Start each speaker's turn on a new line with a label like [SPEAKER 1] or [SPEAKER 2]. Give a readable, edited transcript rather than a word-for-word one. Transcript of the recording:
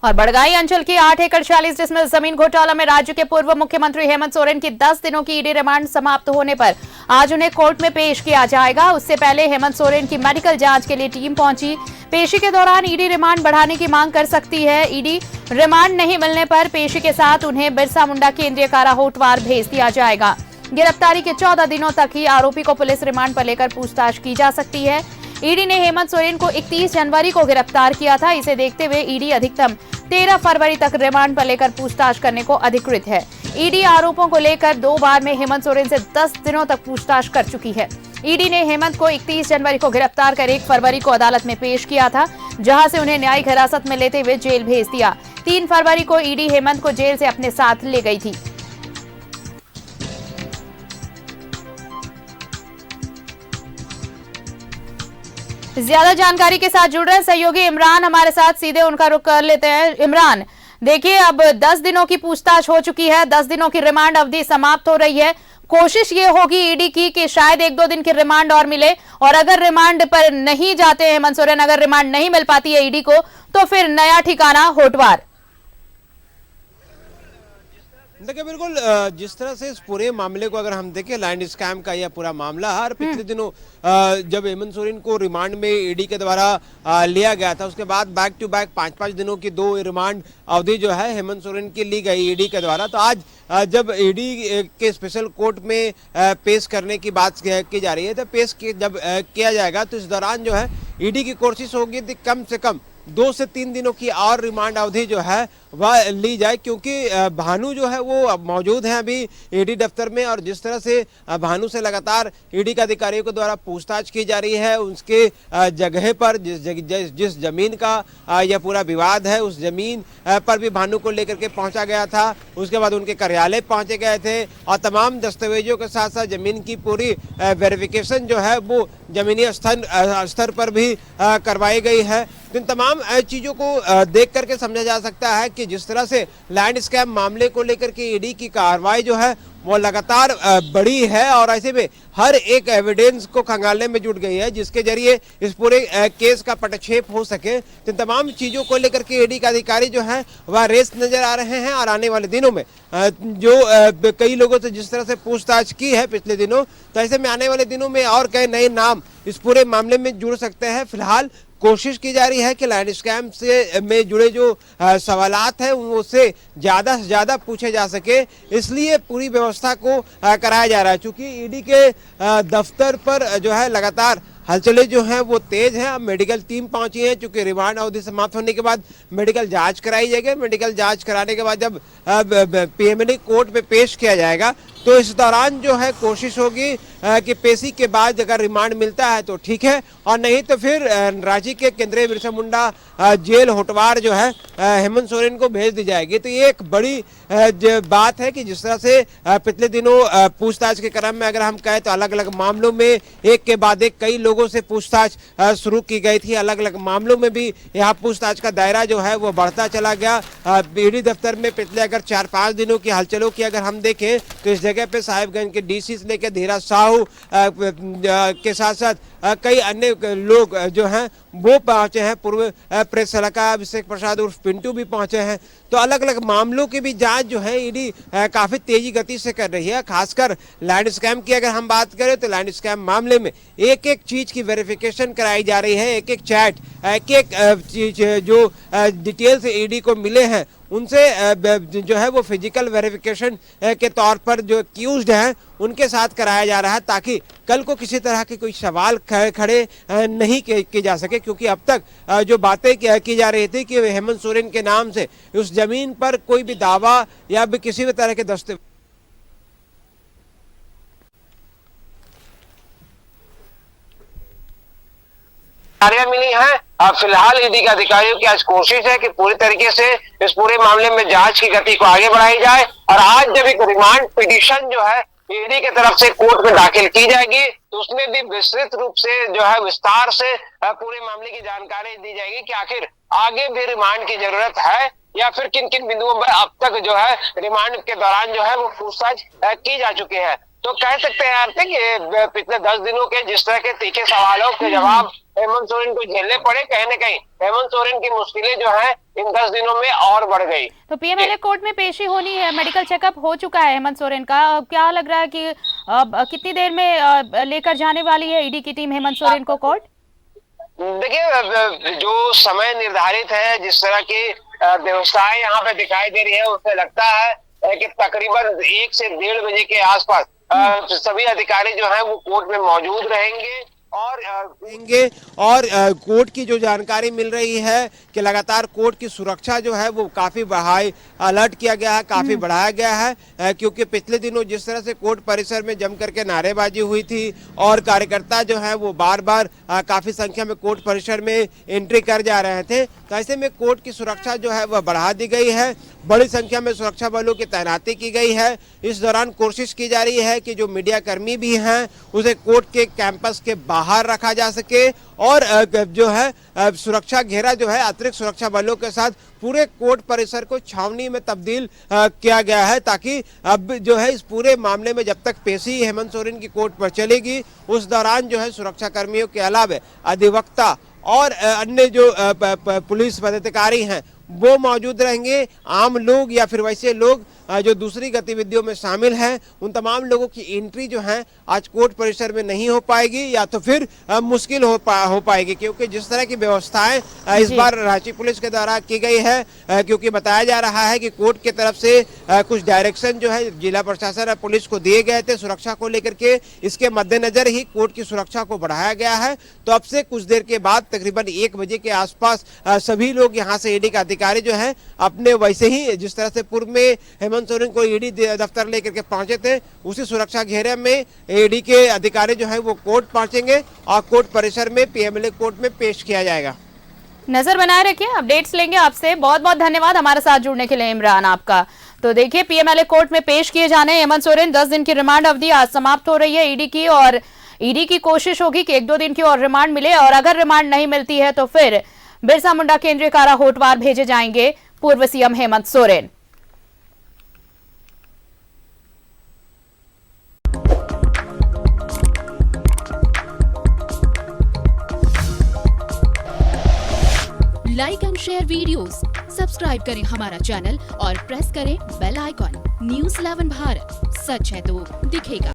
[SPEAKER 1] और बड़गाई अंचल की 8 एकड़ 40 डिसमिल जमीन घोटाला में राज्य के पूर्व मुख्यमंत्री हेमंत सोरेन की 10 दिनों की ईडी रिमांड समाप्त होने पर आज उन्हें कोर्ट में पेश किया जाएगा। उससे पहले हेमंत सोरेन की मेडिकल जांच के लिए टीम पहुंची। पेशी के दौरान ईडी रिमांड बढ़ाने की मांग कर सकती है। ईडी रिमांड नहीं मिलने पर पेशी के साथ उन्हें बिरसा मुंडा केंद्रीय कारा होटवार भेज दिया जाएगा। गिरफ्तारी के 14 दिनों तक ही आरोपी को पुलिस रिमांड पर लेकर पूछताछ की जा सकती है। ईडी ने हेमंत सोरेन को 31 जनवरी को गिरफ्तार किया था। इसे देखते हुए ईडी अधिकतम 13 फरवरी तक रिमांड पर लेकर पूछताछ करने को अधिकृत है। ईडी आरोपों को लेकर 2 बार में हेमंत सोरेन से 10 दिनों तक पूछताछ कर चुकी है। ईडी ने हेमंत को 31 जनवरी को गिरफ्तार कर 1 फरवरी को अदालत में पेश किया था, जहां से उन्हें न्यायिक हिरासत में लेते हुए जेल भेज दिया। 3 फरवरी को ईडी हेमंत को जेल से अपने साथ ले गई थी। ज्यादा जानकारी के साथ जुड़ रहे सहयोगी इमरान हमारे साथ, सीधे उनका रुख कर लेते हैं। इमरान, देखिए अब 10 दिनों की पूछताछ हो चुकी है, 10 दिनों की रिमांड अवधि समाप्त हो रही है। कोशिश ये होगी ईडी की कि शायद 1-2 दिन की रिमांड और मिले, और अगर रिमांड पर नहीं जाते हेमंत सोरेन, अगर रिमांड नहीं मिल पाती है ईडी को, तो फिर नया ठिकाना होटवार।
[SPEAKER 2] देखिए बिल्कुल, जिस तरह से इस पूरे मामले को अगर हम देखें, लैंड स्कैम का यह पूरा मामला हर पिछले दिनों जब हेमंत सोरेन को रिमांड में ईडी के द्वारा लिया गया था, उसके बाद बैक टू बैक 5-5 दिनों की 2 रिमांड अवधि जो है हेमंत सोरेन की ली गई ईडी के द्वारा। तो आज जब ईडी के स्पेशल कोर्ट में पेश करने की बात की जा रही है, तो पेश जब किया जाएगा तो इस दौरान जो है ईडी की कोशिश होगी कम से कम 2 से 3 दिनों की और रिमांड अवधि जो है वह ली जाए, क्योंकि भानु जो है वो मौजूद है अभी ईडी दफ्तर में। और जिस तरह से भानु से लगातार ईडी के अधिकारियों के द्वारा पूछताछ की जा रही है, उसके जगह पर जिस जमीन का यह पूरा विवाद है, उस जमीन पर भी भानु को लेकर के पहुंचा गया था। उसके बाद उनके कार्यालय पहुंचे गए थे और तमाम दस्तावेजों के साथ साथ जमीन की पूरी वेरिफिकेशन जो है वो जमीनी स्तर पर भी करवाई गई है। इन तमाम चीजों को देख करके समझा जा सकता है कि जिस तरह से लैंड स्कैम मामले को लेकर के ईडी की कार्रवाई जो है वो लगातार बड़ी है, और ऐसे में हर एक एविडेंस को खंगालने में जुट गई है, जिसके जरिए इस पूरे केस का पटक्षेप हो सके। तो तमाम चीजों को लेकर के ईडी का अधिकारी जो है वह रेस नजर आ रहे हैं। और आने वाले दिनों में जो कई लोगों से जिस तरह से पूछताछ की है पिछले दिनों, तो ऐसे में आने वाले दिनों में और कई नए नाम इस पूरे मामले में जुड़ सकते हैं। फिलहाल कोशिश की जा रही है कि लैंड स्कैम से में जुड़े जो सवालात हैं उससे ज़्यादा से ज़्यादा पूछे जा सके, इसलिए पूरी व्यवस्था को कराया जा रहा है। चूंकि ईडी के दफ्तर पर जो है लगातार हलचलें जो हैं वो तेज हैं। अब मेडिकल टीम पहुंची है, चूंकि रिमांड अवधि समाप्त होने के बाद मेडिकल जांच कराई जाएगी। मेडिकल जांच कराने के बाद जब पीएमएलए कोर्ट में पेश किया जाएगा, तो इस दौरान जो है कोशिश होगी कि पेशी के बाद अगर रिमांड मिलता है तो ठीक है, और नहीं तो फिर रांची के केंद्रीय बिरसा मुंडा जेल होटवार जो है हेमंत सोरेन को भेज दी जाएगी। तो ये एक बड़ी बात है कि जिस तरह से पिछले दिनों पूछताछ के क्रम में अगर हम कहें तो अलग अलग मामलों में एक के बाद एक कई लोगों से पूछताछ शुरू की गई थी। अलग अलग मामलों में भी यहाँ पूछताछ का दायरा जो है वो बढ़ता चला गया। ईडी दफ्तर में पिछले अगर 4-5 दिनों की हलचलों की अगर हम देखें, तो इस जगह पे साहिबगंज के डीसी से लेकर धीरज साहू के साथ साथ कई अन्य लोग जो हैं वो पहुंचे हैं। पूर्व प्रेस सलाहकार अभिषेक प्रसाद उर्फ पिंटू भी पहुंचे हैं। तो अलग अलग मामलों की भी जांच जो है ईडी काफी तेजी गति से कर रही है। खासकर लैंड स्कैम की अगर हम बात करें, तो लैंड स्कैम मामले में एक एक चीज की वेरिफिकेशन कराई जा रही है। एक एक चैट, एक एक चीज जो डिटेल्स ईडी को मिले हैं, उनसे जो है वो फिजिकल वेरिफिकेशन के तौर पर जो एक्यूज्ड हैं उनके साथ कराया जा रहा है, ताकि कल को किसी तरह के कोई सवाल खड़े नहीं किए जा सके। क्योंकि अब तक जो बातें की जा रही थी कि हेमंत सोरेन के नाम से उस जमीन पर कोई भी दावा या भी किसी भी तरह के दस्तावेज
[SPEAKER 3] मिली है। फिलहाल ईडी के अधिकारियों की आज कोशिश है कि पूरी तरीके से इस पूरे मामले में जांच की गति को आगे बढ़ाई जाए। और आज जब एक रिमांड पिटीशन जो है ईडी की तरफ से कोर्ट में दाखिल की जाएगी, तो उसमें भी विस्तृत रूप से जो है विस्तार से पूरे मामले की जानकारी दी जाएगी कि आखिर आगे भी रिमांड की जरूरत है या फिर किन किन बिंदुओं पर अब तक जो है रिमांड के दौरान जो है वो पूछताछ की जा चुकी है। तो कह सकते हैं आरती कि पिछले 10 दिनों के जिस तरह के तीखे सवालों के जवाब हेमंत सोरेन को झेलने पड़े। कहीं न कहीं हेमंत सोरेन की मुश्किलें जो है इन 10 दिनों में और बढ़ गई।
[SPEAKER 1] तो पीएमएलए कोर्ट में पेशी होनी है, मेडिकल चेकअप हो चुका है हेमंत सोरेन का, अब क्या लग रहा है कि कितनी देर में लेकर जाने वाली है ईडी की टीम हेमंत सोरेन को कोर्ट?
[SPEAKER 3] देखिए, जो समय निर्धारित है, जिस तरह की व्यवस्थाएं यहाँ पे दिखाई दे रही है, उससे लगता है कि तकरीबन 1 से 1:30 बजे के आसपास सभी अधिकारी जो हैं वो कोर्ट में मौजूद रहेंगे और
[SPEAKER 2] कोर्ट की जो जानकारी मिल रही है कि लगातार कोर्ट की सुरक्षा जो है वो काफी हाई अलर्ट किया गया है, काफी बढ़ाया गया है, क्योंकि पिछले दिनों जिस तरह से कोर्ट परिसर में जम करके नारेबाजी हुई थी और कार्यकर्ता जो है वो बार बार काफी संख्या में कोर्ट परिसर में एंट्री कर जा रहे थे, तो ऐसे में कोर्ट की सुरक्षा जो है वह बढ़ा दी गई है। बड़ी संख्या में सुरक्षा बलों की तैनाती की गई है। इस दौरान कोशिश की जा रही है कि जो मीडिया कर्मी भी हैं उसे कोर्ट के कैंपस के बाहर रखा जा सके और जो है सुरक्षा घेरा जो है अतिरिक्त सुरक्षा बलों के साथ पूरे कोर्ट परिसर को छावनी में तब्दील किया गया है, ताकि अब जो है इस पूरे मामले में जब तक पेशी हेमंत सोरेन की कोर्ट पर चलेगी उस दौरान जो है सुरक्षा कर्मियों के अलावा अधिवक्ता और अन्य जो पुलिस पदाधिकारी हैं वो मौजूद रहेंगे। आम लोग या फिर वैसे लोग जो दूसरी गतिविधियों में शामिल हैं उन तमाम लोगों की एंट्री जो है आज कोर्ट परिसर में नहीं हो पाएगी या तो फिर मुश्किल हो पाएगी, क्योंकि जिस तरह की व्यवस्थाएं इस बार रांची पुलिस के द्वारा की गई है, क्योंकि बताया जा रहा है कि कोर्ट की तरफ से कुछ डायरेक्शन जो है जिला प्रशासन और पुलिस को दिए गए थे सुरक्षा को लेकर के, इसके मद्देनजर ही कोर्ट की सुरक्षा को बढ़ाया गया है। तो अब से कुछ देर के बाद तकरीबन 1 बजे के आसपास सभी लोग यहाँ से ईडी का अधिकारी जो है अपने वैसे ही जिस तरह से पूर्व में हेमंत सोरेन को ईडी दफ्तर लेकर के पहुंचे थे उसी सुरक्षा घेरे में ईडी के अधिकारी जो है वो कोर्ट पहुंचेंगे और कोर्ट परिसर में पीएमएलए कोर्ट में पेश किया जाएगा।
[SPEAKER 1] नजर बनाए रखिए, अपडेट्स लेंगे आपसे। बहुत बहुत धन्यवाद हमारे साथ जुड़ने के लिए इमरान आपका। तो देखिए पीएमएलए कोर्ट में पेश किए जाने हेमंत सोरेन, 10 दिन की रिमांड अवधि आज समाप्त हो रही है ईडी की और ईडी की कोशिश होगी कि 1-2 दिन की और रिमांड मिले और अगर रिमांड नहीं मिलती है तो फिर बिरसा मुंडा केंद्रीय कारा होटवार भेजे जाएंगे पूर्व CM Hemant Soren.
[SPEAKER 4] Like and share videos, subscribe करें हमारा चैनल और प्रेस करें बेल आइकॉन। न्यूज़ 11 भारत, सच है तो दिखेगा।